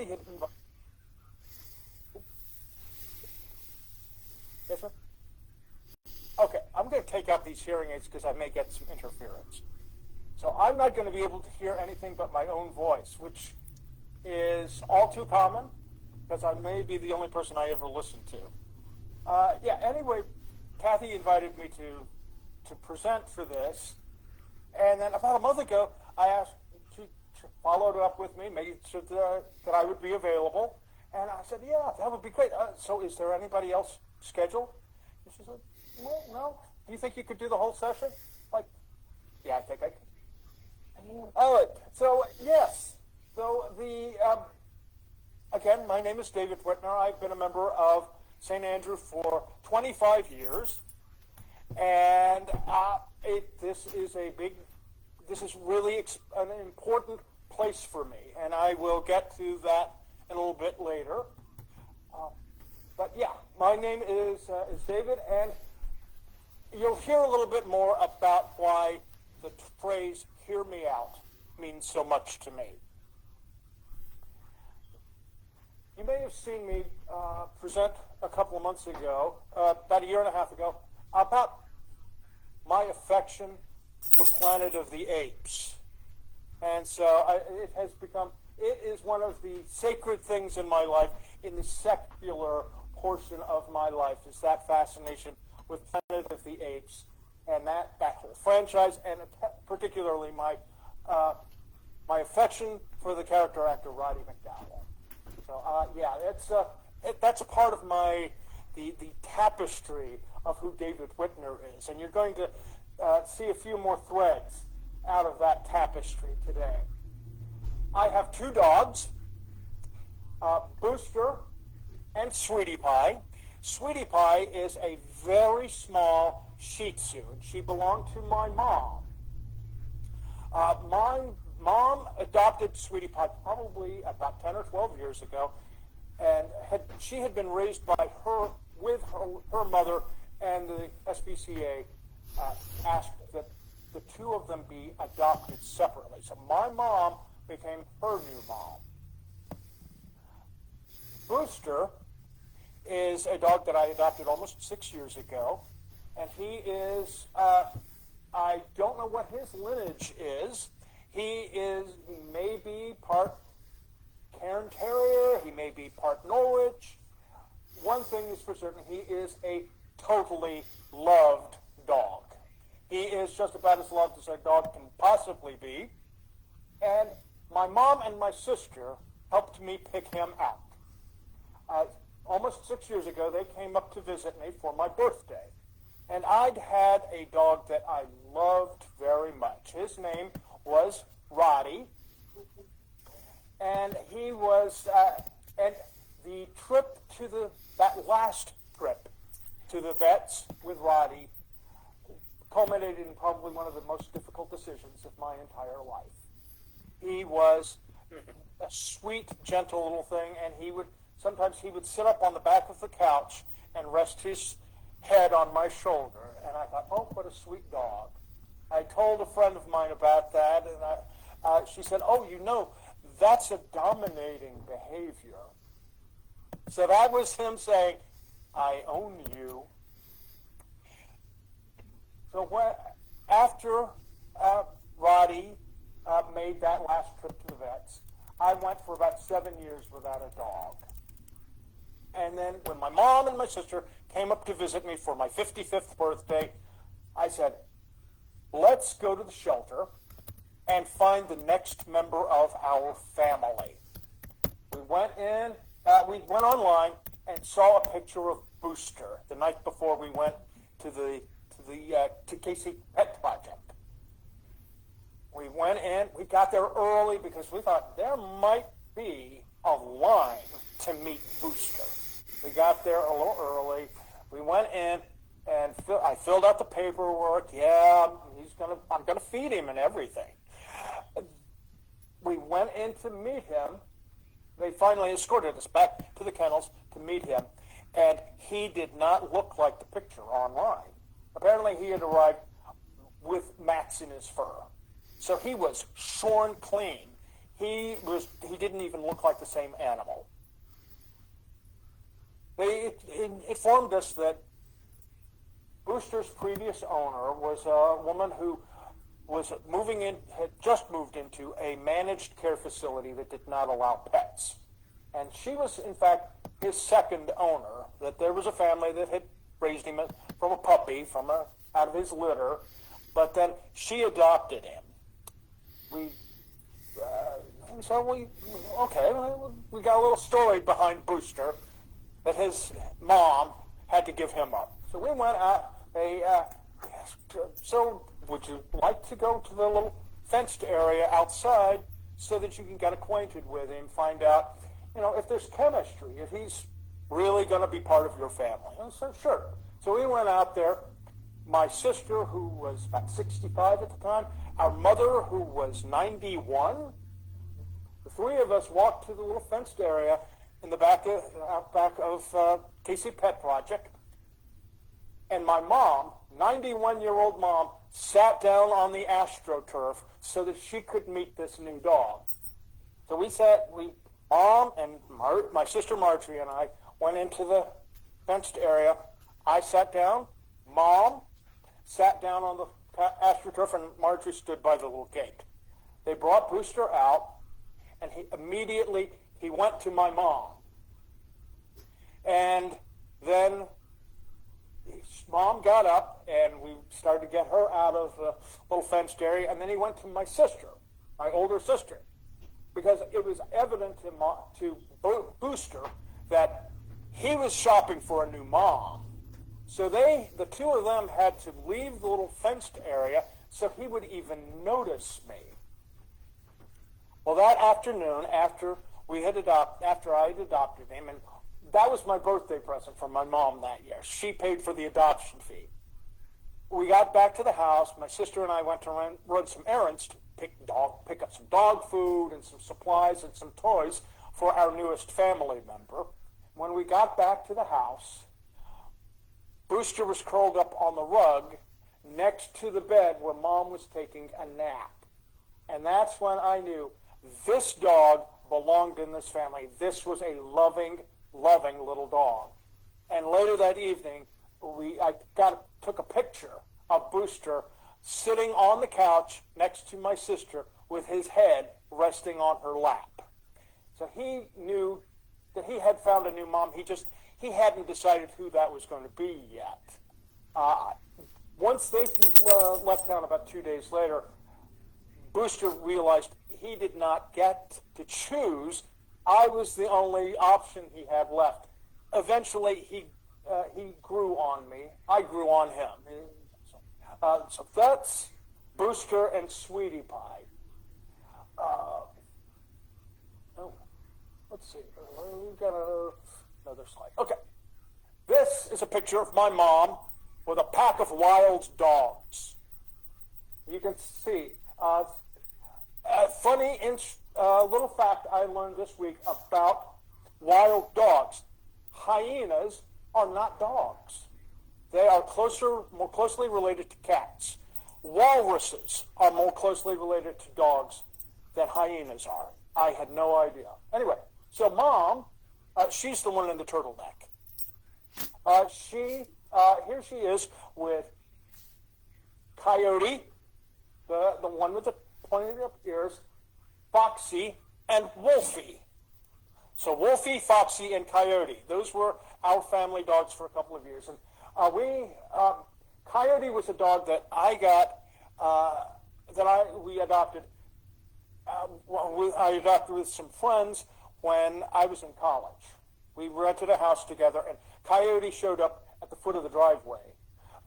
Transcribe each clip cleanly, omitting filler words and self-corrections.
Kathy had invited. Yes, sir? Okay, I'm going to take out these hearing aids because I may get some interference. So I'm not going to be able to hear anything but my own voice, which is all too common because I may be the only person I ever listen to. Anyway, Kathy invited me to present for this. And then about a month ago, I asked, she followed up with me, made sure that I would be available. And I said, yeah, that would be great. So is there anybody else scheduled? And she said, well, no. Do you think you could do the whole session? Like, yeah, I think I could. All right. So, yes. So, again, my name is David Whitner. I've been a member of St. Andrew for 25 years. And this is really an important place for me. And I will get to that in a little bit later. But yeah, my name is David, and you'll hear a little bit more about why the phrase "hear me out" means so much to me. You may have seen me present a couple of months ago, about a year and a half ago, about my affection for Planet of the Apes. And so it is one of the sacred things in my life, in the secular portion of my life, is that fascination with Planet of the Apes and that whole franchise, and particularly my affection for the character actor Roddy McDowell. So that's a part of the tapestry of who David Whitner is, and you're going to see a few more threads out of that tapestry today. I have two dogs, Booster and Sweetie Pie. Sweetie Pie is a very small Shih Tzu, and she belonged to my mom. My mom adopted Sweetie Pie probably about 10 or 12 years ago, and she had been raised by her with her mother, and the SPCA asked that the two of them be adopted separately. So my mom became her new mom. Booster is a dog that I adopted almost 6 years ago, and he is, I don't know what his lineage is. He may be part Cairn Terrier, he may be part Norwich. One thing is for certain, he is a totally loved dog. He is just about as loved as a dog can possibly be. And my mom and my sister helped me pick him out. Almost 6 years ago, they came up to visit me for my birthday. And I'd had a dog that I loved very much. His name was Roddy. And he was, and the trip to that last trip to the vets with Roddy culminated in probably one of the most difficult decisions of my entire life. He was a sweet, gentle little thing, and sometimes he would sit up on the back of the couch and rest his head on my shoulder. And I thought, oh, what a sweet dog. I told a friend of mine about that, and she said, oh, that's a dominating behavior. So that was him saying, I own you. So after Roddy made that last trip to the vets, I went for about 7 years without a dog. And then when my mom and my sister came up to visit me for my 55th birthday, I said, let's go to the shelter and find the next member of our family. We went online and saw a picture of Booster the night before we went to Casey Pet Project. We went in, we got there early because we thought there might be a line to meet Booster. We got there a little early. We went in, and I filled out the paperwork. Yeah, I'm gonna feed him and everything. We went in to meet him. They finally escorted us back to the kennels to meet him, and he did not look like the picture online. Apparently, he had arrived with mats in his fur. So he was shorn clean. he didn't even look like the same animal. It informed us that Booster's previous owner was a woman who was had just moved into a managed care facility that did not allow pets. And she was, in fact, his second owner, that there was a family that had raised him from a puppy, out of his litter, but then she adopted him. We got a little story behind Booster that his mom had to give him up. So we went out, so would you like to go to the little fenced area outside so that you can get acquainted with him, find out, if there's chemistry, if he's really going to be part of your family? And so, sure. So we went out there. My sister, who was about 65 at the time, our mother, who was 91, the three of us walked to the little fenced area in the back of Casey Pet Project. And my mom, 91-year-old mom, sat down on the AstroTurf so that she could meet this new dog. So Mom and my sister Marjorie and I went into the fenced area. I sat down. Mom sat down on the AstroTurf, and Marjorie stood by the little gate. They brought Booster out, and he went to my mom. And then Mom got up, and we started to get her out of the little fenced area, and then he went to my sister, my older sister, because it was evident to Booster that he was shopping for a new mom. So the two of them had to leave the little fenced area so he would even notice me. Well, that afternoon, after I had adopted him, and that was my birthday present from my mom that year. She paid for the adoption fee. We got back to the house. My sister and I went to run some errands to pick up some dog food and some supplies and some toys for our newest family member. When we got back to the house, Booster was curled up on the rug next to the bed where Mom was taking a nap. And that's when I knew this dog belonged in this family. This was a loving little dog. And later that evening, I took a picture of Booster sitting on the couch next to my sister with his head resting on her lap. So he knew that he had found a new mom. He hadn't decided who that was going to be yet. Once they left town about 2 days later, Booster realized he did not get to choose. I was the only option he had left. Eventually, he grew on me. I grew on him. So that's Booster and Sweetie Pie. Let's see. We've got another slide. Okay. This is a picture of my mom with a pack of wild dogs. You can see. A funny little fact I learned this week about wild dogs. Hyenas are not dogs. They are more closely related to cats. Walruses are more closely related to dogs than hyenas are. I had no idea. Anyway, so Mom, she's the one in the turtleneck. Here she is with Coyote, the one with the pointed up ears, Foxy, and Wolfie. So Wolfie, Foxy, and Coyote. Those were our family dogs for a couple of years. And Coyote was a dog that I got, we adopted. I adopted with some friends when I was in college. We rented a house together, and Coyote showed up at the foot of the driveway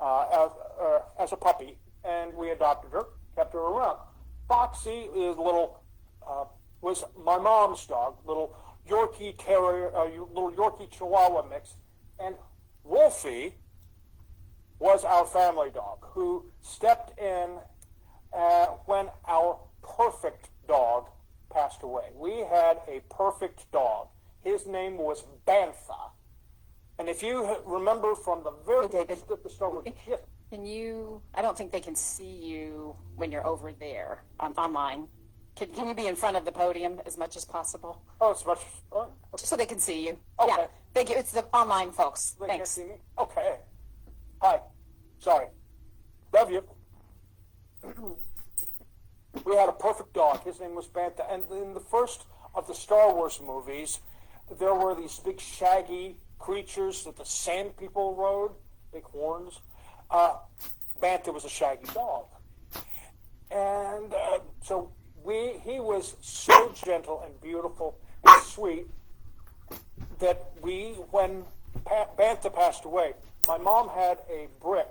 as a puppy, and we adopted her, kept her around. Foxy was my mom's dog, little Yorkie Terrier, little Yorkie Chihuahua mix, and Wolfie was our family dog who stepped in when our perfect dog passed away. We had a perfect dog. His name was Bantha. And if you remember from the very David, the story, can you, I don't think they can see you when you're over there online. Can you be in front of the podium as much as possible? Oh, it's much. Just so they can see you. Okay. Yeah. Thank you. It's the online folks. They can't Thanks. see me? Okay. Hi. Sorry. Love you. We had a perfect dog. His name was Bantha. And in the first of the Star Wars movies, there were these big shaggy creatures that the sand people rode, big horns. Bantha was a shaggy dog. And so he was so gentle and beautiful and sweet that when Bantha passed away, my mom had a brick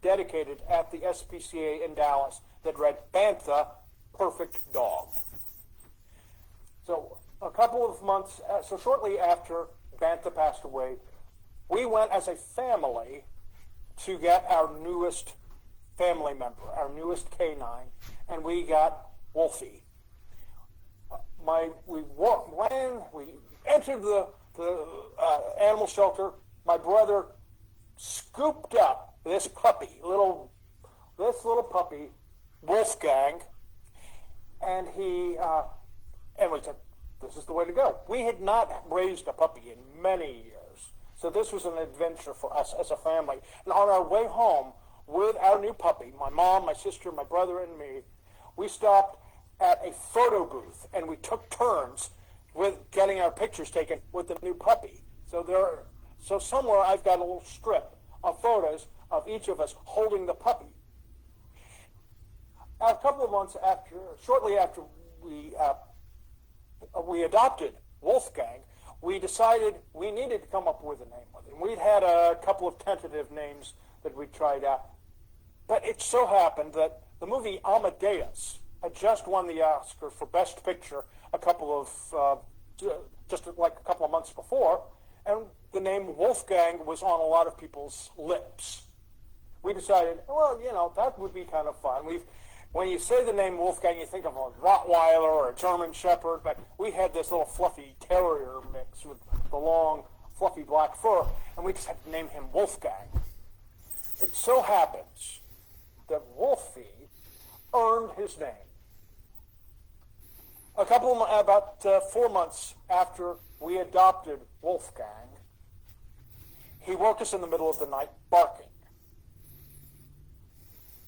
dedicated at the SPCA in Dallas that read, Bantha, perfect dog. So a couple of months, so shortly after Bantha passed away, we went as a family to get our newest family member, our newest canine, and we got Wolfie. We entered the animal shelter. My brother scooped up this little puppy, Wolfgang, and we said, this is the way to go. We had not raised a puppy in many years, so this was an adventure for us as a family. And on our way home with our new puppy, my mom, my sister, my brother, and me, we stopped at a photo booth, and we took turns with getting our pictures taken with the new puppy. So somewhere I've got a little strip of photos of each of us holding the puppy. A couple of months shortly after we adopted Wolfgang, we decided we needed to come up with a name with him. We'd had a couple of tentative names that we tried out, but it so happened that the movie Amadeus had just won the Oscar for Best Picture just like a couple of months before, and the name Wolfgang was on a lot of people's lips. We decided, well, that would be kind of fun. When you say the name Wolfgang, you think of a Rottweiler or a German Shepherd, but we had this little fluffy terrier mix with the long, fluffy black fur, and we just had to name him Wolfgang. It so happens that Wolfie earned his name. About 4 months after we adopted Wolfgang, he woke us in the middle of the night barking.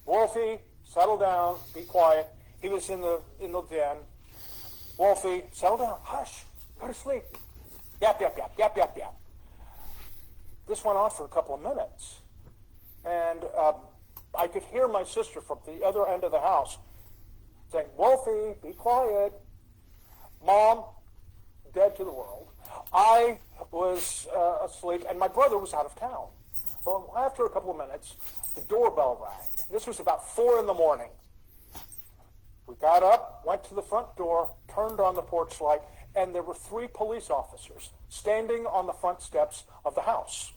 Wolfie, settle down, be quiet. He was in the den. Wolfie, settle down, hush, go to sleep. Yap, yap, yap, yap, yap, yap. This went on for a couple of minutes. And I could hear my sister from the other end of the house saying, Wolfie, be quiet. Mom, dead to the world. I was asleep, and my brother was out of town. Well, after a couple of minutes, the doorbell rang. This was about 4 in the morning. We got up, went to the front door, turned on the porch light, and there were 3 police officers standing on the front steps of the house.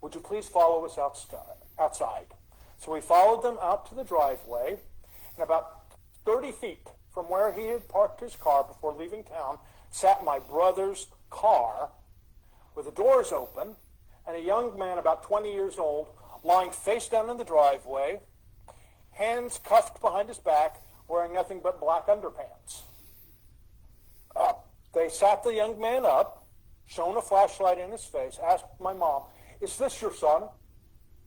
Would you please follow us outside? So we followed them out to the driveway, and about 30 feet from where he had parked his car before leaving town sat my brother's car with the doors open and a young man about 20 years old lying face down in the driveway, hands cuffed behind his back, wearing nothing but black underpants. They sat the young man up, shone a flashlight in his face, asked my mom, is this your son?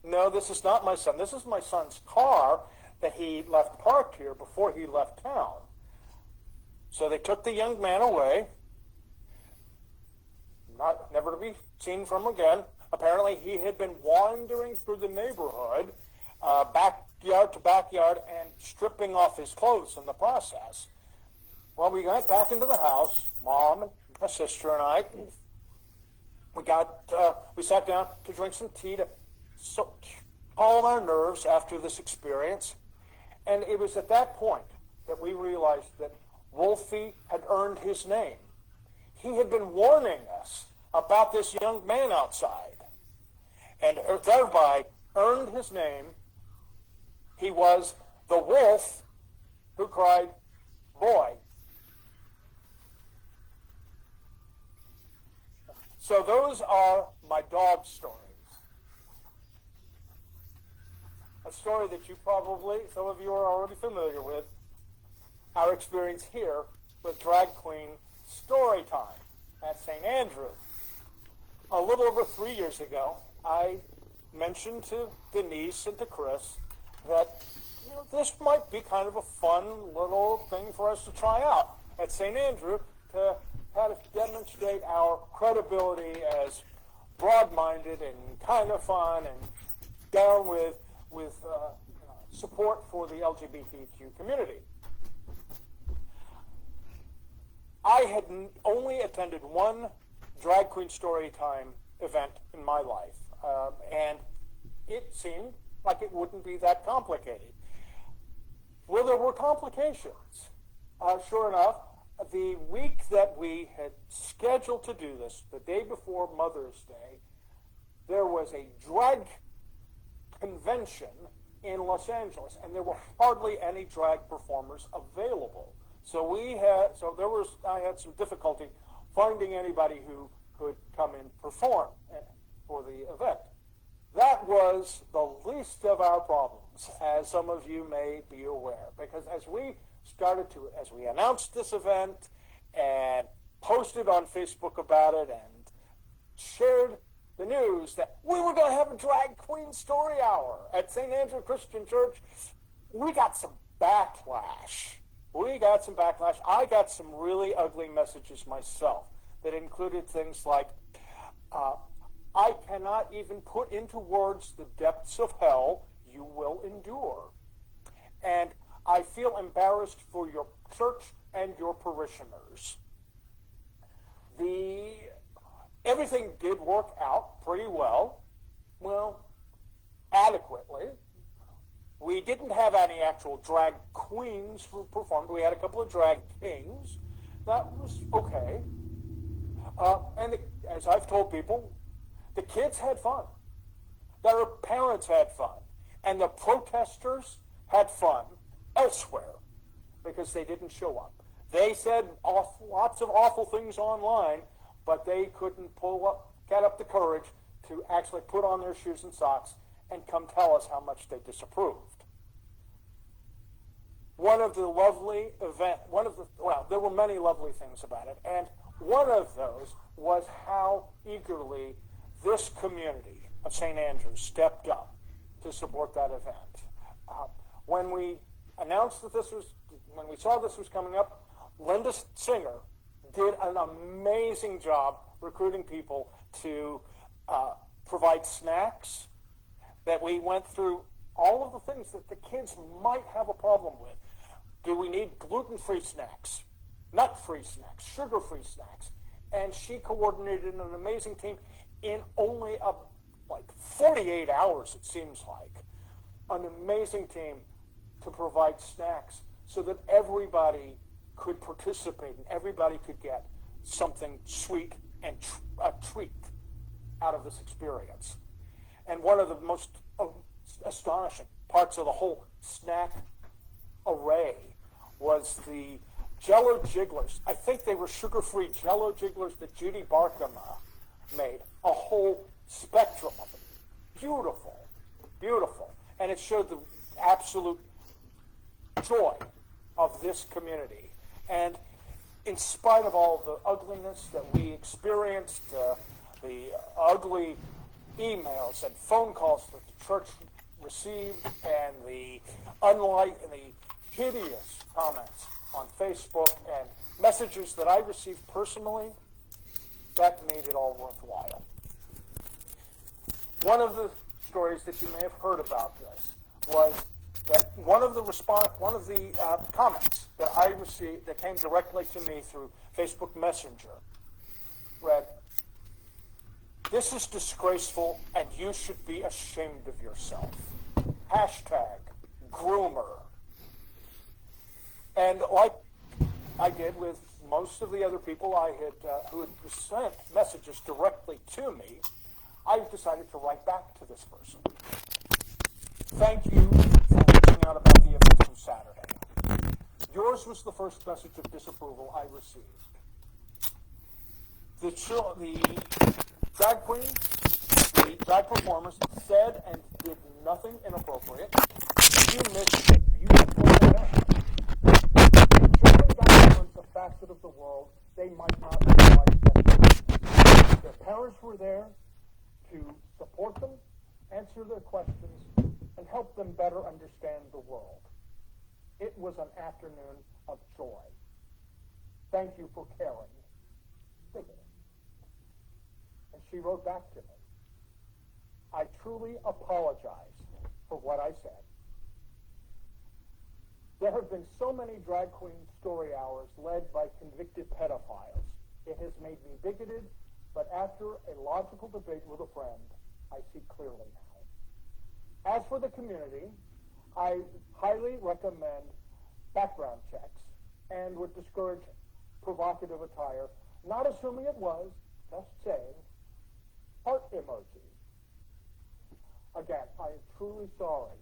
No, this is not my son. This is my son's car that he left parked here before he left town. So they took the young man away, never to be seen from again. Apparently he had been wandering through the neighborhood, backyard to backyard, and stripping off his clothes in the process. Well, we got back into the house, Mom, my sister, and I. We sat down to drink some tea to calm our nerves after this experience. And it was at that point that we realized that Wolfie had earned his name. He had been warning us about this young man outside, and thereby earned his name. He was the wolf who cried, boy. So those are my dog stories. A story that some of you are already familiar with. our experience here with Drag Queen Story Time at St. Andrew. A little over 3 years ago, I mentioned to Denise and to Chris that this might be kind of a fun little thing for us to try out at St. Andrew to kind of demonstrate our credibility as broad-minded and kind of fun and down with support for the LGBTQ community. I had only attended one Drag Queen Storytime event in my life, and it seemed like it wouldn't be that complicated. Well, there were complications. Sure enough, the week that we had scheduled to do this, the day before Mother's Day, there was a drag convention in Los Angeles, and there were hardly any drag performers available. So I had some difficulty finding anybody who could come and perform for the event. That was the least of our problems, as some of you may be aware, because as we announced this event and posted on Facebook about it and shared the news that we were going to have a drag queen story hour at St. Andrew Christian Church, we got some backlash. I got some really ugly messages myself that included things like, I cannot even put into words the depths of hell you will endure. And I feel embarrassed for your church and your parishioners. Everything did work out pretty well. Well, adequately. We didn't have any actual drag queens who performed. We had a couple of drag kings. That was okay. As I've told people, the kids had fun. Their parents had fun. And the protesters had fun elsewhere because they didn't show up. They said lots of awful things online, but they couldn't get up the courage to actually put on their shoes and socks and come tell us how much they disapproved. There were many lovely things about it, and one of those was how eagerly this community of St. Andrews stepped up to support that event. When we announced that when we saw this was coming up, Linda Singer did an amazing job recruiting people to provide snacks, that we went through all of the things that the kids might have a problem with. Do we need gluten-free snacks, nut-free snacks, sugar-free snacks? And she coordinated an amazing team in only 48 hours, it seems like. An amazing team to provide snacks so that everybody could participate and everybody could get something sweet and a treat out of this experience. And one of the most astonishing parts of the whole snack array was the Jell-O Jigglers. I think they were sugar-free Jell-O Jigglers that Judy Barkham made. A whole spectrum of them. Beautiful, beautiful. And it showed the absolute joy of this community. And in spite of all the ugliness that we experienced, the ugly emails and phone calls that the church received, and the hideous comments on Facebook and messages that I received personally, that made it all worthwhile. One of the stories that you may have heard about this was that one of the comments that I received that came directly to me through Facebook Messenger read, "This is disgraceful and you should be ashamed of yourself. #groomer." And like I did with most of the other people who had sent messages directly to me, I decided to write back to this person. Thank you for reaching out about the event from Saturday. Yours was the first message of disapproval I received. The drag queen, the drag performers said and did nothing inappropriate. You missed it. You had pulled it out. answer their questions, and help them better understand the world. It was an afternoon of joy. Thank you for caring. And she wrote back to me, I truly apologize for what I said. There have been so many drag queen story hours led by convicted pedophiles. It has made me bigoted, but after a logical debate with a friend, I see clearly now. As for the community, I highly recommend background checks and would discourage provocative attire, not assuming it was, just saying, heart emoji. Again, I am truly sorry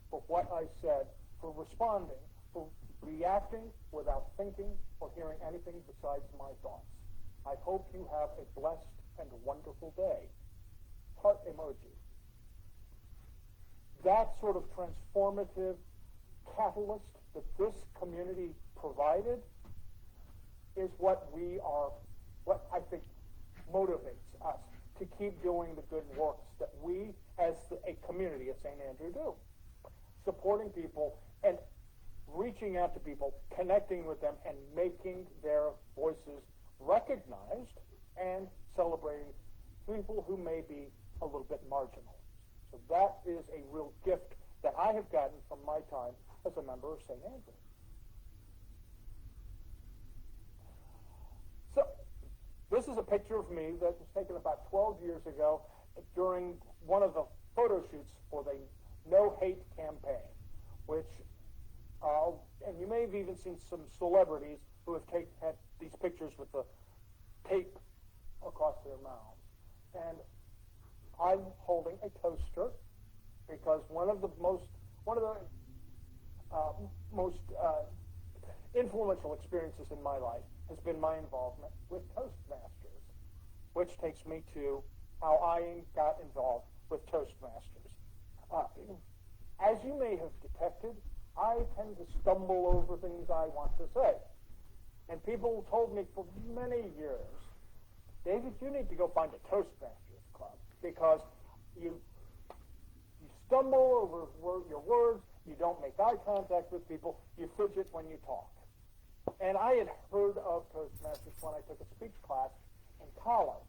for what I said, for responding, for reacting without thinking or hearing anything besides my thoughts. I hope you have a blessed and wonderful day. Heart emoji. That sort of transformative catalyst that this community provided is what I think motivates us to keep doing the good works that we as a community at St. Andrew do. Supporting people and reaching out to people, connecting with them, and making their voices recognized and celebrating people who may be a little bit marginal. So that is a real gift that I have gotten from my time as a member of St. Andrew. So this is a picture of me that was taken about 12 years ago during one of the photo shoots for the No Hate campaign, which, and you may have even seen some celebrities who have had these pictures with the tape across their mouths. And I'm holding a toaster because one of the most influential experiences in my life has been my involvement with Toastmasters, which takes me to how I got involved with Toastmasters. As you may have detected, I tend to stumble over things I want to say. And people told me for many years, David, you need to go find a Toastmasters club because you stumble over your words, you don't make eye contact with people, you fidget when you talk. And I had heard of Toastmasters when I took a speech class in college.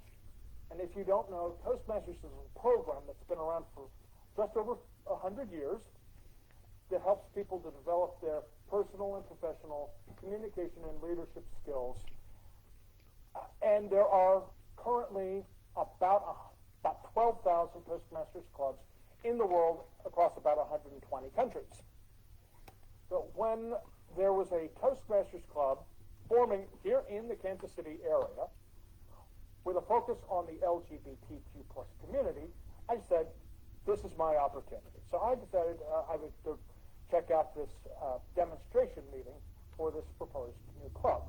And if you don't know, Toastmasters is a program that's been around for just over 100 years that helps people to develop their personal and professional communication and leadership skills. And there are currently about 12,000 Toastmasters clubs in the world across about 120 countries. So when there was a Toastmasters club forming here in the Kansas City area with a focus on the LGBTQ plus community, I said, this is my opportunity. So I decided I would check out this demonstration meeting for this proposed new club.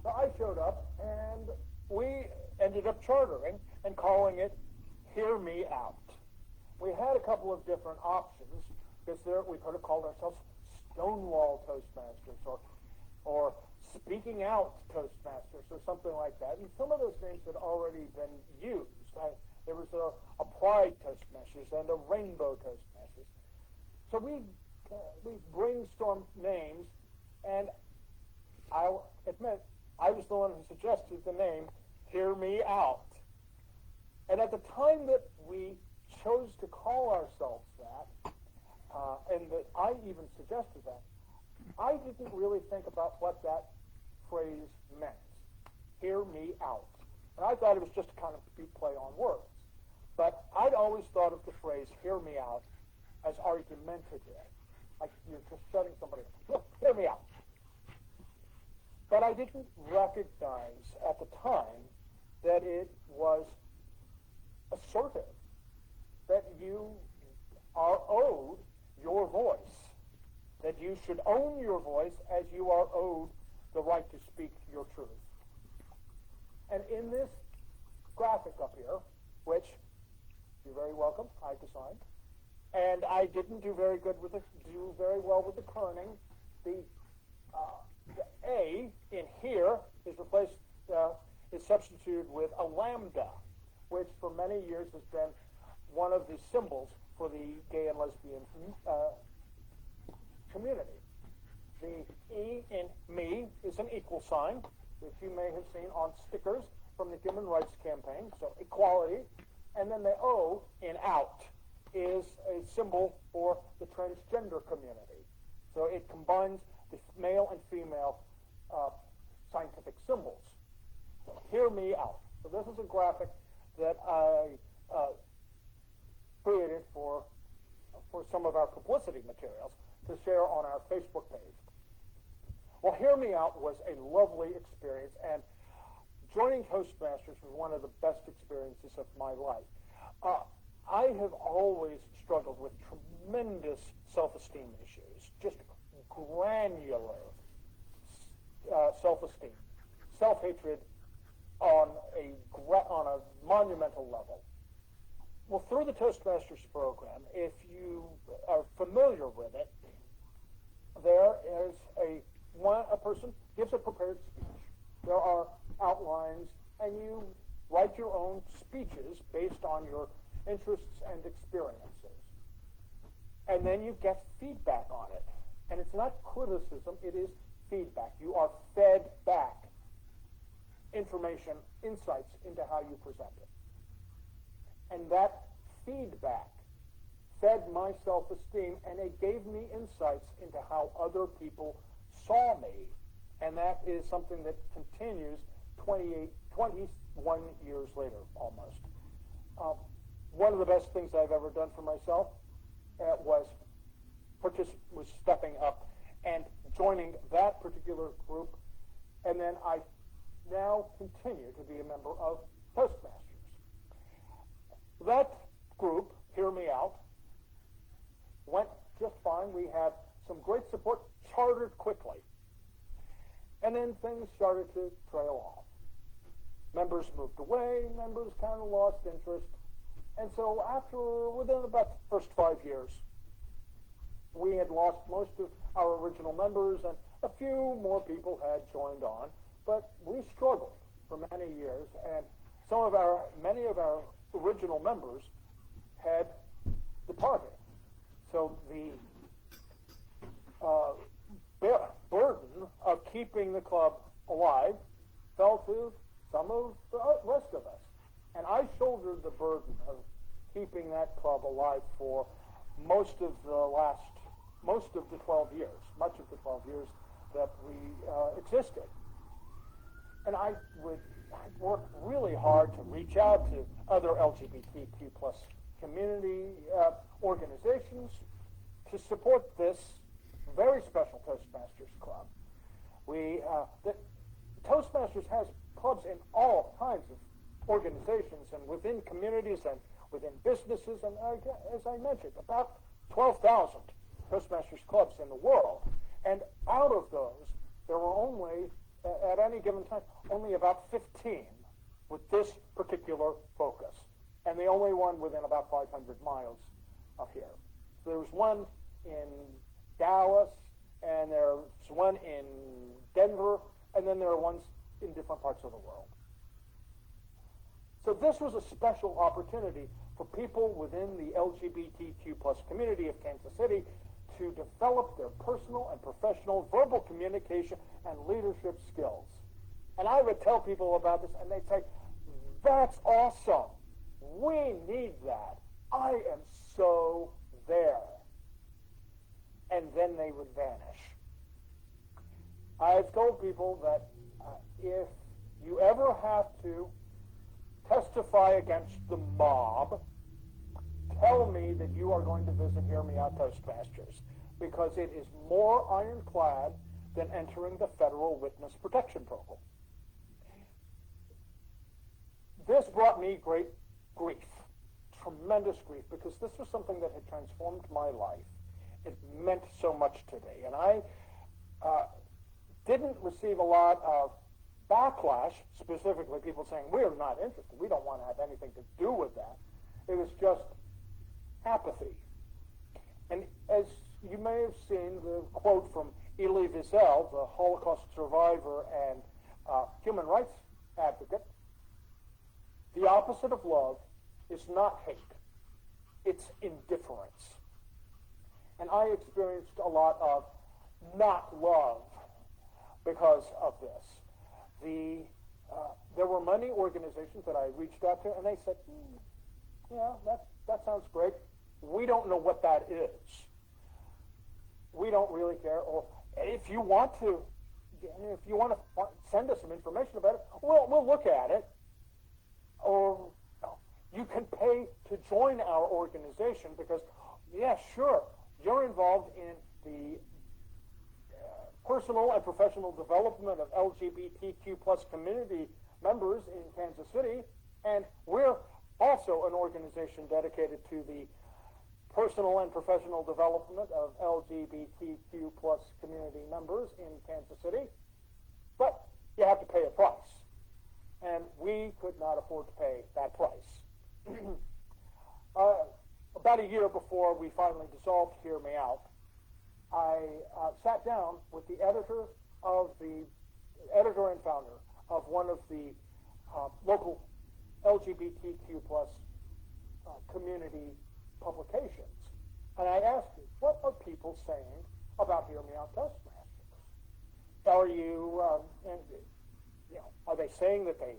So I showed up, and we ended up chartering and calling it Hear Me Out. We had a couple of different options, because we could have called ourselves Stonewall Toastmasters or Speaking Out Toastmasters or something like that. And some of those names had already been used. There was a Pride Toastmasters and a Rainbow Toastmasters. So we brainstormed names, and I'll admit, I was the one who suggested the name Hear Me Out. And at the time that we chose to call ourselves that, and that I even suggested that, I didn't really think about what that phrase meant. Hear me out. And I thought it was just a kind of cute play on words. But I'd always thought of the phrase hear me out as argumentative. Like you're just shutting somebody up. Look, hear me out. But I didn't recognize at the time that it was assertive, that you are owed your voice, that you should own your voice as you are owed the right to speak your truth. And in this graphic up here, which you're very welcome, I designed, and I didn't do very well with the kerning. The A in here is substituted with a lambda, which for many years has been one of the symbols for the gay and lesbian community. The E in me is an equal sign, which you may have seen on stickers from the Human Rights Campaign, so equality. And then the O in out is a symbol for the transgender community. So it combines the male and female scientific symbols. So hear me out. So this is a graphic that I created for some of our publicity materials to share on our Facebook page. Well, Hear Me Out was a lovely experience, and joining Toastmasters was one of the best experiences of my life. I have always struggled with tremendous self-esteem issues, just granular self-esteem, self-hatred on a monumental level. Well, through the Toastmasters program, if you are familiar with it, there is a person gives a prepared speech. There are outlines, and you write your own speeches based on your interests and experiences. And then you get feedback on it. And it's not criticism, it is feedback. You are fed back information, insights into how you present it. And that feedback fed my self-esteem, and it gave me insights into how other people saw me. And that is something that continues 21 years later, almost. One of the best things I've ever done for myself was stepping up and joining that particular group, and then I now continue to be a member of Toastmasters. That group, Hear Me Out, went just fine. We had some great support, chartered quickly. And then things started to trail off. Members moved away, members kind of lost interest. And so within about the first 5 years, we had lost most of our original members, and a few more people had joined on. But we struggled for many years, and many of our original members had departed. So the burden of keeping the club alive fell to some of the rest of us. And I shouldered the burden of keeping that club alive for most of the 12 years, much of the 12 years that we existed. And I worked really hard to reach out to other LGBTQ plus community organizations to support this very special Toastmasters club. Toastmasters has clubs in all kinds of organizations and within communities and within businesses, and as I mentioned, about 12,000 Toastmasters clubs in the world. And out of those, there were only, at any given time, only about 15 with this particular focus. And the only one within about 500 miles of here. So there was one in Dallas, and there's one in Denver, and then there are ones in different parts of the world. So this was a special opportunity for people within the LGBTQ plus community of Kansas City to develop their personal and professional verbal communication and leadership skills. And I would tell people about this, and they'd say, "That's awesome. We need that. I am so there." And then they would vanish. I've told people that if you ever have to testify against the mob, tell me that you are going to visit Hear Me Out Toastmasters, because it is more ironclad than entering the federal witness protection program. This brought me great grief, tremendous grief, because this was something that had transformed my life. It meant so much to me. And I didn't receive a lot of backlash, specifically people saying, "We're not interested. We don't want to have anything to do with that." It was just apathy. And as you may have seen the quote from Elie Wiesel, the Holocaust survivor and human rights advocate, "The opposite of love is not hate. it's indifference. And I experienced a lot of not love because of this. There were many organizations that I reached out to, and they said, yeah, that sounds great. We don't know what that is. We don't really care. Or if you want to send us some information about it, we'll look at it. Or you can pay to join our organization because, yeah, sure, you're involved in the personal and professional development of LGBTQ plus community members in Kansas City, and we're also an organization dedicated to the personal and professional development of LGBTQ plus community members in Kansas City, but you have to pay a price, and we could not afford to pay that price. About a year before we finally dissolved Hear Me Out, I sat down with the editor and founder of one of the local LGBTQ plus community publications, and I asked him, what are people saying about Hear Me Out Toastmasters? Are they saying that they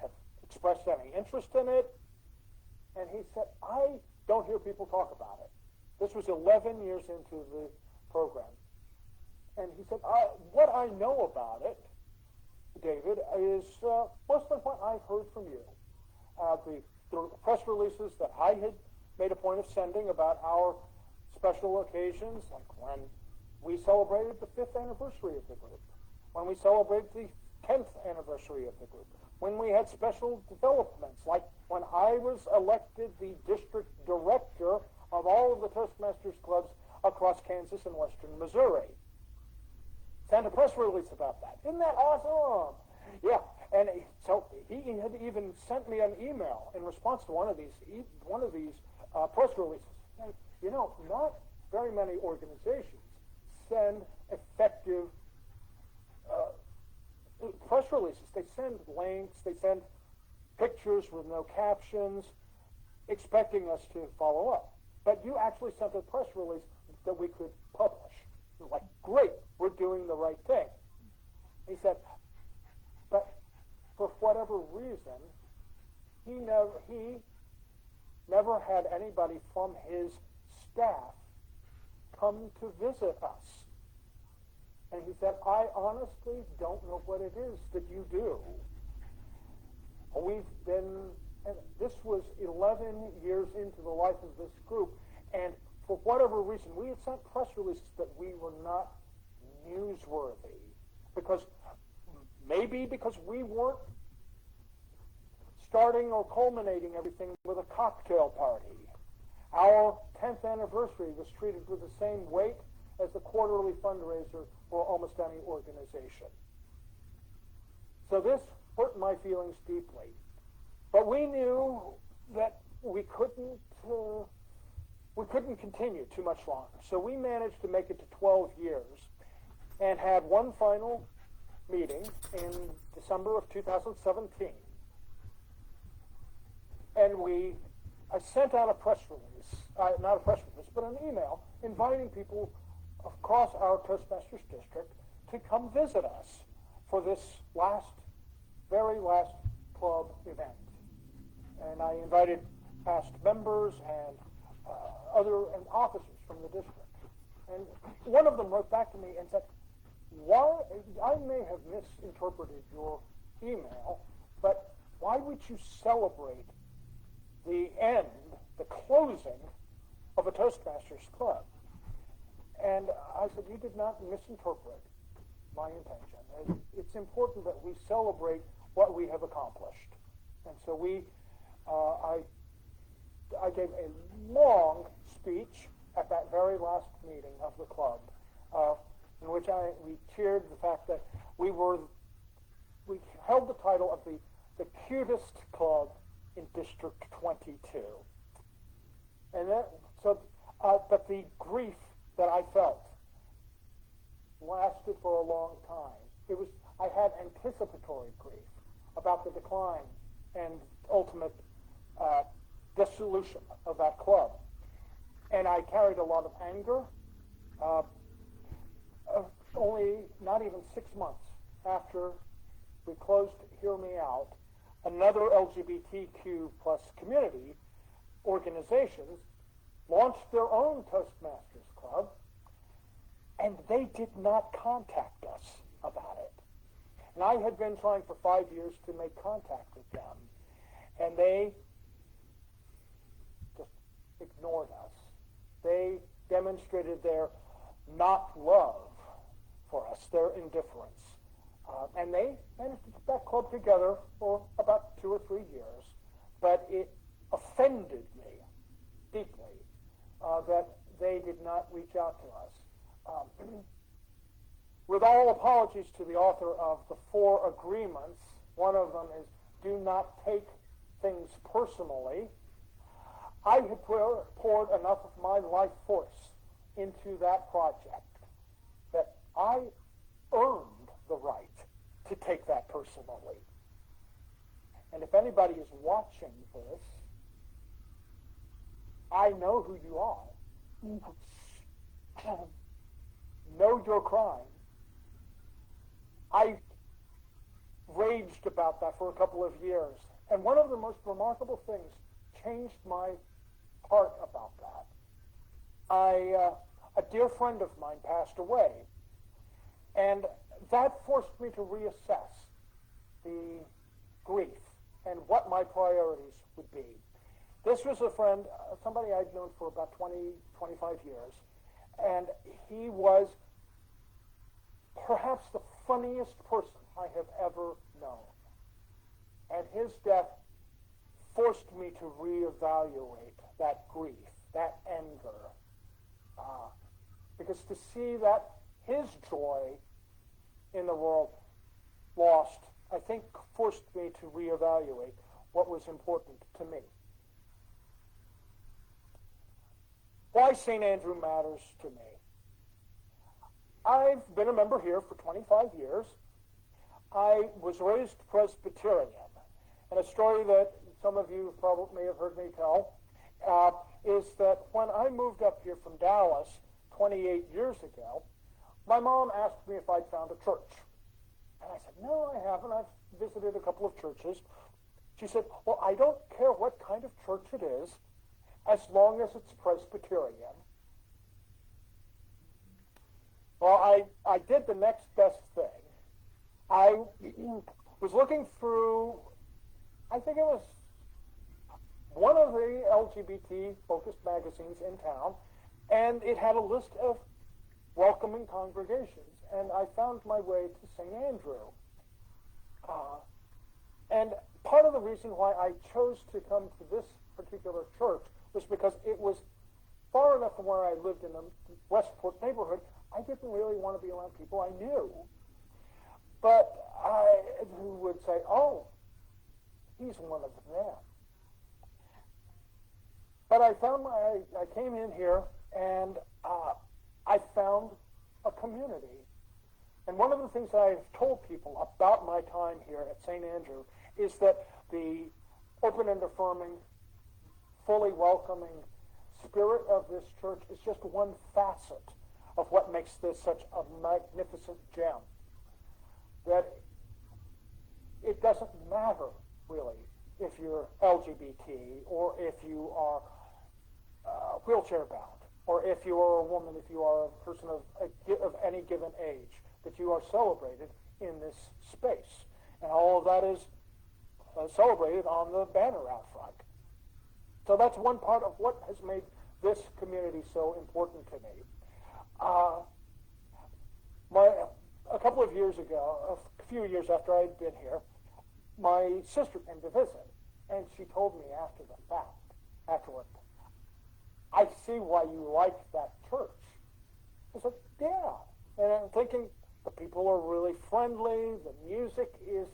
have expressed any interest in it? And he said, I don't hear people talk about it. This was 11 years into the program. And he said, what I know about it, David, is mostly what I've heard from you. The press releases that I had made a point of sending about our special occasions, like when we celebrated the 5th anniversary of the group, when we celebrated the 10th anniversary of the group, when we had special developments, like when I was elected the district director of all of the Toastmasters clubs across Kansas and western Missouri. Sent a press release about that. Isn't that awesome? Yeah, and so he had even sent me an email in response to one of these press releases. And, not very many organizations send effective press releases. They send links, they send pictures with no captions, expecting us to follow up. But you actually sent a press release that we could publish. It was like, great, we're doing the right thing. He said, but for whatever reason, he never had anybody from his staff come to visit us. And he said, I honestly don't know what it is that you do. And this was 11 years into the life of this group, and for whatever reason, we had sent press releases that we were not newsworthy. Maybe because we weren't starting or culminating everything with a cocktail party. Our 10th anniversary was treated with the same weight as the quarterly fundraiser for almost any organization. So this hurt my feelings deeply. But we knew that we couldn't continue too much longer. So we managed to make it to 12 years and had one final meeting in December of 2017. And I sent out a press release, not a press release, but an email inviting people across our Toastmasters district to come visit us for this very last club event. And I invited past members and other officers from the district. And one of them wrote back to me and said, I may have misinterpreted your email, but why would you celebrate the closing of a Toastmasters club? And I said, you did not misinterpret my intention. It's important that we celebrate what we have accomplished. And so I gave a long speech at that very last meeting of the club, in which we cheered the fact that we held the title of the cutest club in District 22. And but the grief that I felt lasted for a long time. I had anticipatory grief about the decline and ultimate dissolution of that club. And I carried a lot of anger. Only not even 6 months after we closed Hear Me Out, another LGBTQ plus community organizations launched their own Toastmasters Club, and they did not contact us about it. And I had been trying for 5 years to make contact with them, and they just ignored us. They demonstrated their not love for us, their indifference. And they managed to get that club together for about 2 or 3 years, but it offended me deeply that they did not reach out to us. With all apologies to the author of the 4 agreements, one of them is do not take things personally. I had poured enough of my life force into that project that I earned the right to take that personally. And if anybody is watching this, I know who you are. Know your crime. I raged about that for a couple of years. And one of the most remarkable things changed my heart about that. A dear friend of mine passed away. And that forced me to reassess the grief and what my priorities would be. This was a friend, somebody I'd known for about 20, 25 years, and he was perhaps the funniest person I have ever known. And his death forced me to reevaluate that grief, that anger, because to see that his joy in the world lost, I think, forced me to reevaluate what was important to me. Why St. Andrew matters to me. I've been a member here for 25 years. I was raised Presbyterian. And a story that some of you probably may have heard me tell is that when I moved up here from Dallas 28 years ago, my mom asked me if I'd found a church. And I said, no, I haven't. I've visited a couple of churches. She said, well, I don't care what kind of church it is, as long as it's Presbyterian. Well, I did the next best thing. I was looking through, I think it was one of the LGBT-focused magazines in town, and it had a list of welcoming congregations, and I found my way to St. Andrew. And part of the reason why I chose to come to this particular church was because it was far enough from where I lived in the Westport neighborhood. I didn't really want to be around people I knew. But who would say, oh, he's one of them. But I came in here and I found a community. And one of the things I've told people about my time here at St. Andrew is that the open and affirming, fully welcoming spirit of this church is just one facet of what makes this such a magnificent gem. That it doesn't matter, really, if you're LGBT or if you are wheelchair bound, or if you are a woman, if you are a person of any given age, that you are celebrated in this space. And all of that is celebrated on the banner out front. So that's one part of what has made this community so important to me. A couple of years ago, a few years after I'd been here, my sister came to visit, and she told me afterward, I see why you like that church. I said, yeah. And I'm thinking the people are really friendly, the music is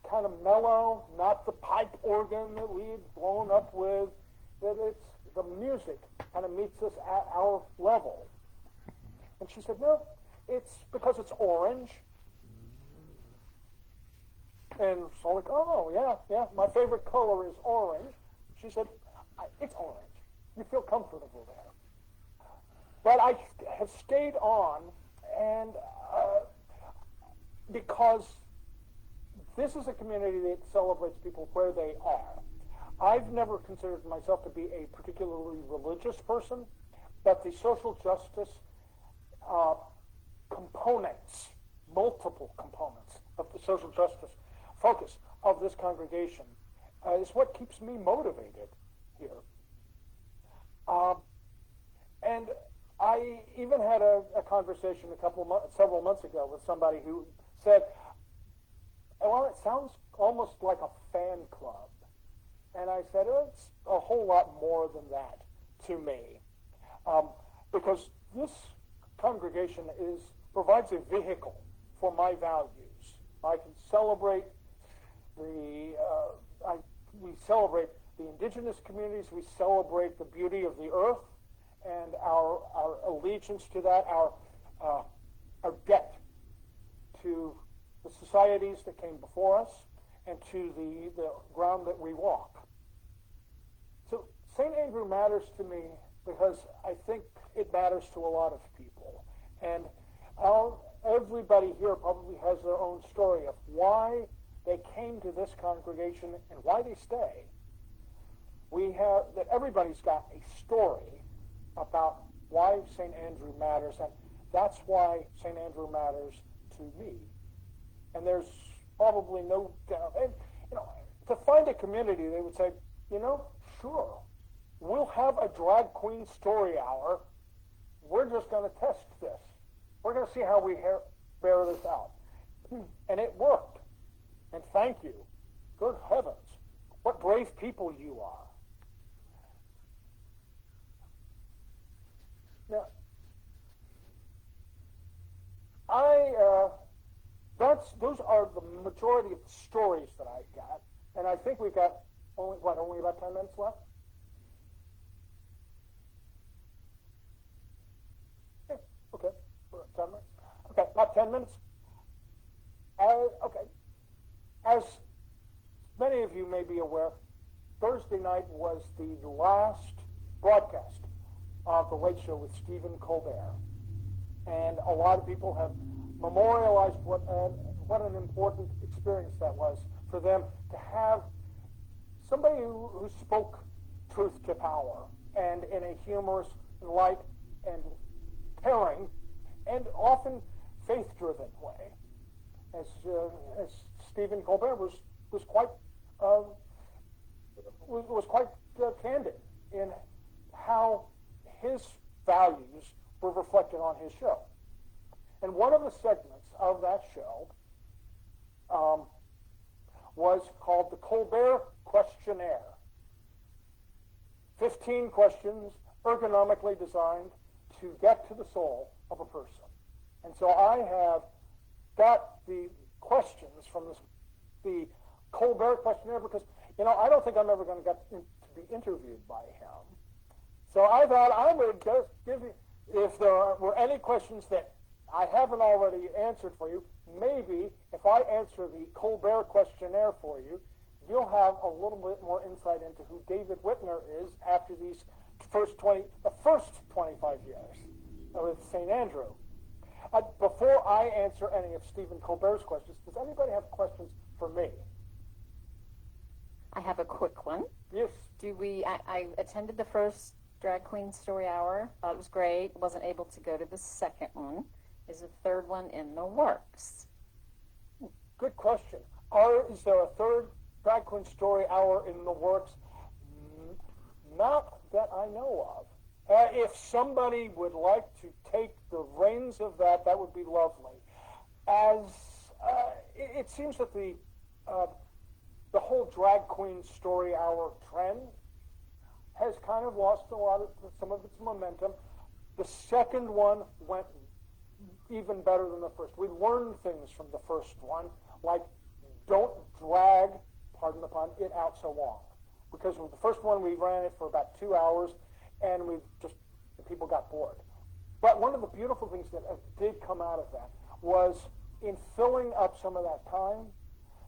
kind of mellow, not the pipe organ that we had blown up with, that it's the music kind of meets us at our level. And she said, no, it's because it's orange. And so I'm like, oh, yeah, my favorite color is orange. She said, it's orange. You feel comfortable there. But I have stayed on, and because this is a community that celebrates people where they are. I've never considered myself to be a particularly religious person, but the social justice components, multiple components of the social justice focus of this congregation is what keeps me motivated here. And I even had a conversation several months ago with somebody who said, well, it sounds almost like a fan club. And I said, it's a whole lot more than that to me. Because this congregation provides a vehicle for my values. I can celebrate we celebrate the indigenous communities, we celebrate the beauty of the earth, and our allegiance to that, our debt to the societies that came before us, and to the ground that we walk. So St. Andrew matters to me because I think it matters to a lot of people. And everybody here probably has their own story of why they came to this congregation and why they stay. Everybody's got a story about why St. Andrew matters, and that's why St. Andrew matters to me. And there's probably no doubt. And, to find a community, they would say, sure, we'll have a drag queen story hour. We're just going to test this. We're going to see how we bear this out. And it worked. And thank you. Good heavens, what brave people you are. Now, those are the majority of the stories that I got, and I think we've got only about 10 minutes left? Yeah, okay, 10 minutes. Okay, about 10 minutes. Okay, as many of you may be aware, Thursday night was the last broadcast of The Late Show with Stephen Colbert, and a lot of people have memorialized what an important experience that was for them to have somebody who spoke truth to power, and in a humorous, light, and caring, and often faith-driven way. As Stephen Colbert was quite candid in how his values were reflected on his show. And one of the segments of that show was called the Colbert Questionnaire. 15 questions ergonomically designed to get to the soul of a person. And so I have got the questions from the Colbert Questionnaire because, I don't think I'm ever going to get to be interviewed by him. So I thought I would just give you, if there were any questions that I haven't already answered for you, maybe if I answer the Colbert Questionnaire for you, you'll have a little bit more insight into who David Whitner is after the first 25 years with St. Andrew. Before I answer any of Stephen Colbert's questions, does anybody have questions for me? I have a quick one. Yes. I attended the first Drag Queen Story Hour. Thought it was great. Wasn't able to go to the second one. Is the third one in the works? Good question. Is there a third Drag Queen Story Hour in the works? Not that I know of. If somebody would like to take the reins of that, that would be lovely. It seems that the whole Drag Queen Story Hour trend has kind of lost some of its momentum. The second one went even better than the first. We learned things from the first one, like don't drag, pardon the pun, it out so long. Because with the first one, we ran it for about 2 hours, and people got bored. But one of the beautiful things that did come out of that was in filling up some of that time,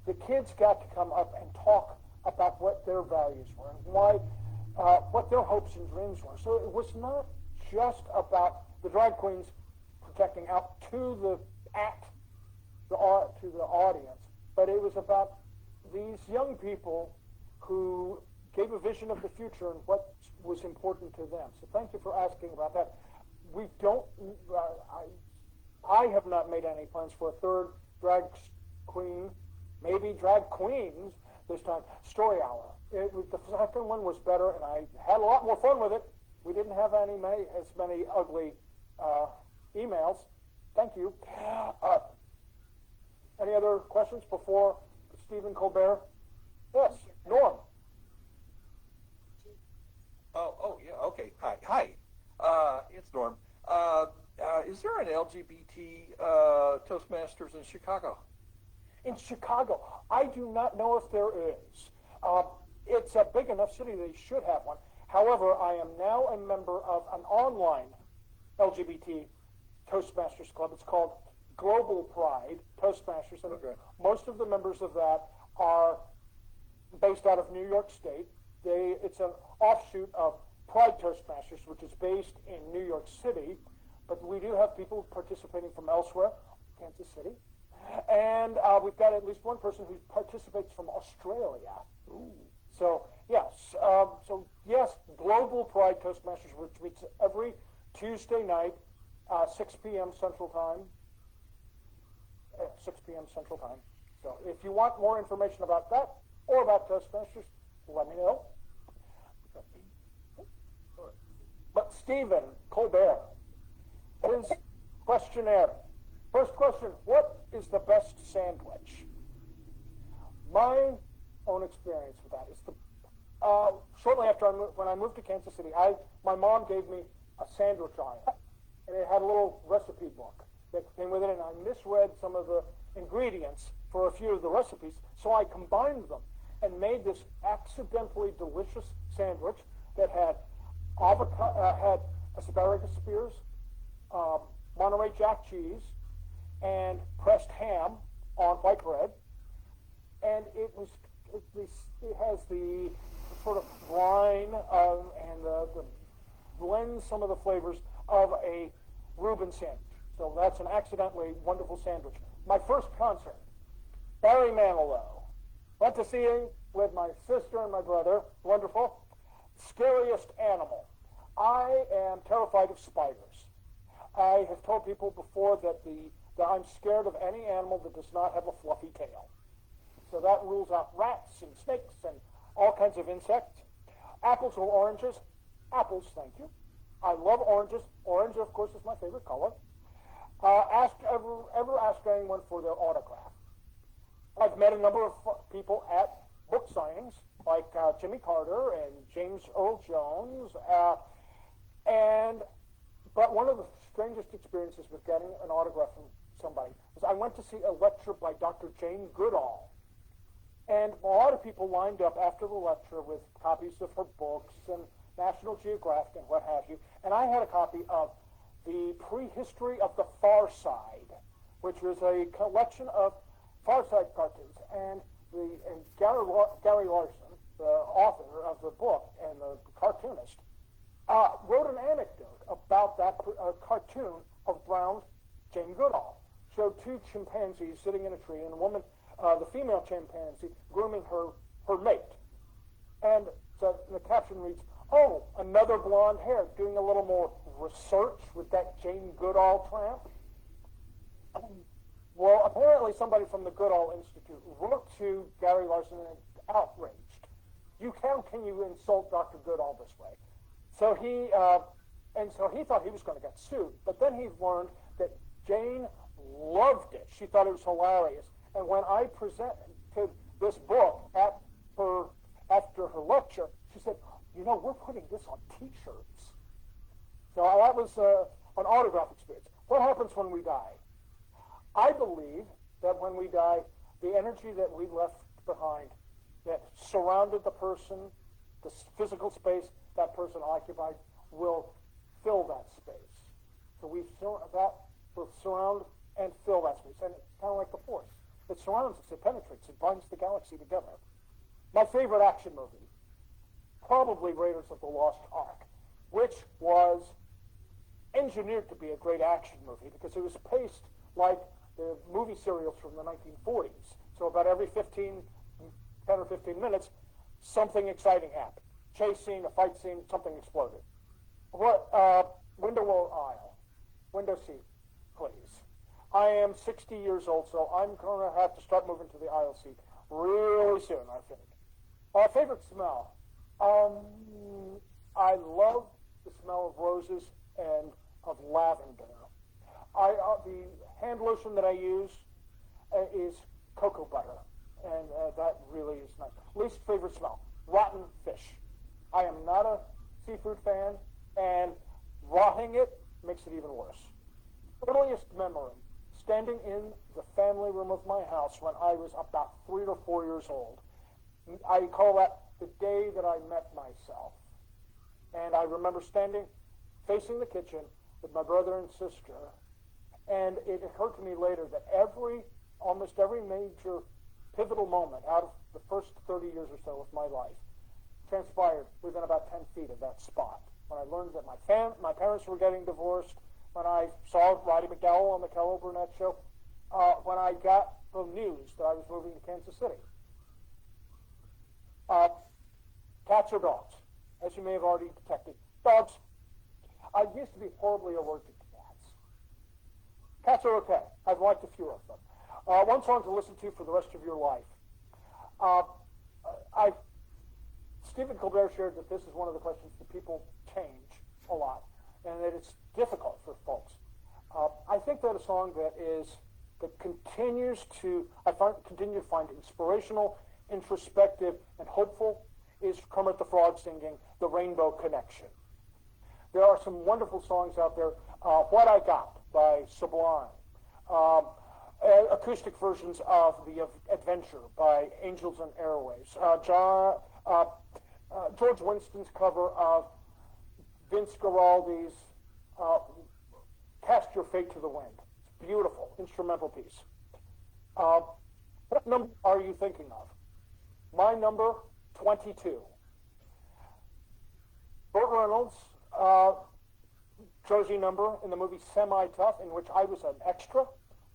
the kids got to come up and talk about what their values were and why, what their hopes and dreams were. So it was not just about the drag queens projecting out to the audience, but it was about these young people who gave a vision of the future and what was important to them. So thank you for asking about that. We don't, I have not made any plans for a third drag queen, maybe drag queens this time, story hour. The second one was better, and I had a lot more fun with it. We didn't have as many ugly emails. Thank you. Any other questions before Stephen Colbert? Yes, Norm. Oh, yeah, okay. Hi. It's Norm. Is there an LGBT Toastmasters in Chicago? In Chicago, I do not know if there is. It's a big enough city they should have one. However, I am now a member of an online LGBT Toastmasters club. It's called Global Pride Toastmasters, and most of the members of that are based out of New York State. It's an offshoot of Pride Toastmasters, which is based in New York City, but we do have people participating from elsewhere, Kansas City, and we've got at least one person who participates from Australia. Ooh. So yes, Global Pride Toastmasters, which meets every Tuesday night, 6 p.m. Central Time. 6 p.m. Central Time. So if you want more information about that or about Toastmasters, let me know. But Stephen Colbert, his questionnaire. First question, what is the best sandwich? My own experience with that is shortly after when I moved to Kansas City, my mom gave me a sandwich aisle, and it had a little recipe book that came with it, and I misread some of the ingredients for a few of the recipes, so I combined them and made this accidentally delicious sandwich that had had asparagus spears, Monterey Jack cheese, and pressed ham on white bread, and it has the sort of brine and the blends some of the flavors of a Reuben sandwich. So that's an accidentally wonderful sandwich. My first concert, Barry Manilow. Went to see him with my sister and my brother. Wonderful. Scariest animal. I am terrified of spiders. I have told people before that I'm scared of any animal that does not have a fluffy tail. So that rules out rats and snakes and all kinds of insects. Apples or oranges? Apples, thank you. I love oranges. Orange, of course, is my favorite color. Ever ask anyone for their autograph? I've met a number of people at book signings, like Jimmy Carter and James Earl Jones, but one of the strangest experiences with getting an autograph from somebody was I went to see a lecture by Dr. Jane Goodall, and a lot of people lined up after the lecture with copies of her books and National Geographic and what have you, and I had a copy of The Prehistory of the Far Side, which was a collection of Far Side cartoons, and Gary Larson, the author of the book and the cartoonist, wrote an anecdote about that cartoon of Brown's Jane Goodall. Showed two chimpanzees sitting in a tree, and a woman, the female chimpanzee, grooming her mate. And so the caption reads, "Oh, another blonde hair, doing a little more research with that Jane Goodall tramp." Well, apparently somebody from the Goodall Institute wrote to Gary Larson and outraged. How can you insult Dr. Goodall this way? So he thought he was going to get sued. But then he learned that Jane loved it. She thought it was hilarious. And when I presented this book after her lecture, she said, we're putting this on T-shirts. So that was an autograph experience. What happens when we die? I believe that when we die, the energy that we left behind that surrounded the person, the physical space that person occupied, will fill that space. So that will surround and fill that space. And it's kind of like the Force. It surrounds us, it penetrates, it binds the galaxy together. My favorite action movie, probably Raiders of the Lost Ark, which was engineered to be a great action movie because it was paced like the movie serials from the 1940s. So about every 10 or 15 minutes, something exciting happened. Chase scene, a fight scene, something exploded. What, window or aisle? Window seat, please. I am 60 years old, so I'm going to have to start moving to the aisle seat really soon, I think. Favorite smell? I love the smell of roses and of lavender. The hand lotion that I use is cocoa butter, and that really is nice. Least favorite smell? Rotten fish. I am not a seafood fan, and rotting it makes it even worse. Earliest memory, standing in the family room of my house when I was about 3 or 4 years old. I call that the day that I met myself. And I remember standing facing the kitchen with my brother and sister, and it occurred to me later that almost every major pivotal moment out of the first 30 years or so of my life transpired within about 10 feet of that spot. When I learned that my parents were getting divorced, when I saw Roddy McDowell on the Carol Burnett show, when I got the news that I was moving to Kansas City. Cats or dogs? As you may have already detected, dogs. I used to be horribly allergic to cats. Cats are okay. I've liked a few of them. One song to listen to for the rest of your life. Stephen Colbert shared that this is one of the questions that people change a lot, and that it's difficult for folks. I think that a song that continue to find inspirational, introspective, and hopeful is Kermit the Frog singing "The Rainbow Connection." There are some wonderful songs out there. "What I Got" by Sublime. Acoustic versions of "The Adventure" by Angels and Airwaves. George Winston's cover of Vince Guaraldi's "Cast Your Fate to the Wind." It's beautiful instrumental piece. What number are you thinking of? My number, 22. Burt Reynolds' jersey number in the movie Semi-Tough, in which I was an extra,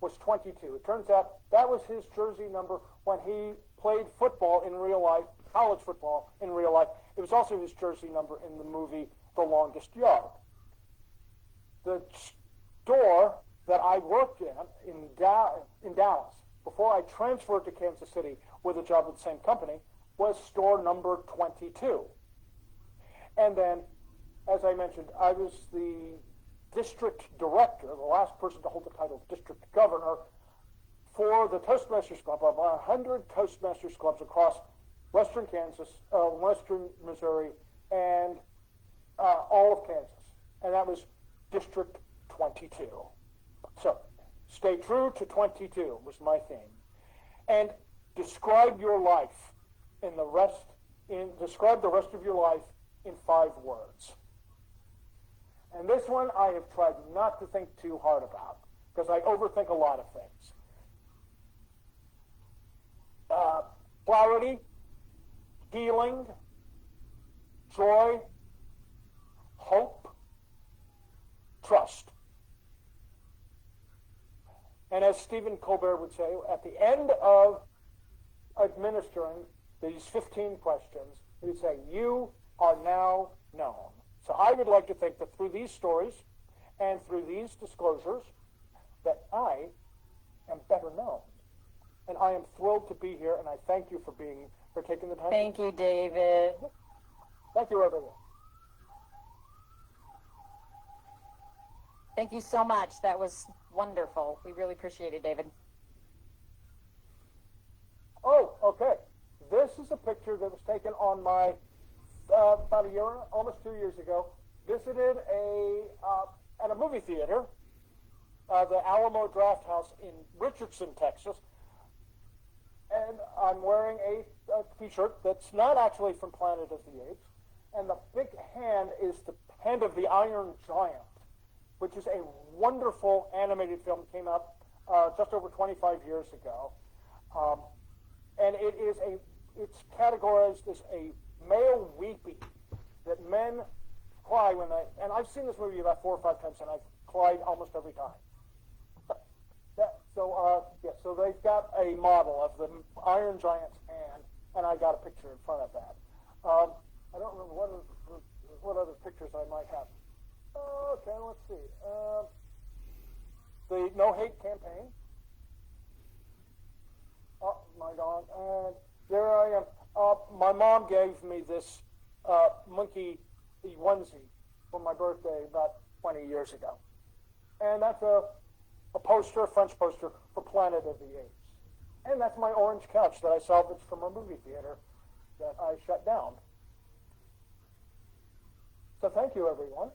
was 22. It turns out that was his jersey number when he played football in real life, college football in real life. It was also his jersey number in the movie The Longest Yard. The store that I worked in Dallas, before I transferred to Kansas City with a job with the same company, was store number 22. And then, as I mentioned, I was the district director, the last person to hold the title of district governor for the Toastmasters Club of 100 Toastmasters clubs across western Kansas, western Missouri, and all of Kansas. And that was District 22. So, stay true to 22 was my theme. And describe your life describe the rest of your life in 5 words. And this one I have tried not to think too hard about, because I overthink a lot of things. Clarity, healing, joy, hope, trust. And as Stephen Colbert would say, at the end of administering these 15 questions, he would say, "You are now known." So I would like to think that through these stories and through these disclosures, that I am better known. And I am thrilled to be here, and I thank you for taking the time. Thank you, David. Thank you, everyone. Thank you so much. That was wonderful. We really appreciate it, David. Oh, okay. This is a picture that was taken on my, about a year, almost 2 years ago, visited at a movie theater, the Alamo Draft House in Richardson, Texas, and I'm wearing a t-shirt that's not actually from Planet of the Apes, and the big hand is the hand of the Iron Giant, which is a wonderful animated film, came out just over 25 years ago. And it is a it's categorized as a male weepy, that men cry when they, and I've seen this movie about 4 or 5 times, and I've cried almost every time. So they've got a model of the Iron Giant's hand, and I got a picture in front of that. I don't remember what other pictures I might have. Okay, let's see. The No Hate campaign. Oh my God! And there I am. My mom gave me this monkey onesie for my birthday about 20 years ago, and that's a poster, a French poster for Planet of the Apes. And that's my orange couch that I salvaged from a movie theater that I shut down. So thank you, everyone.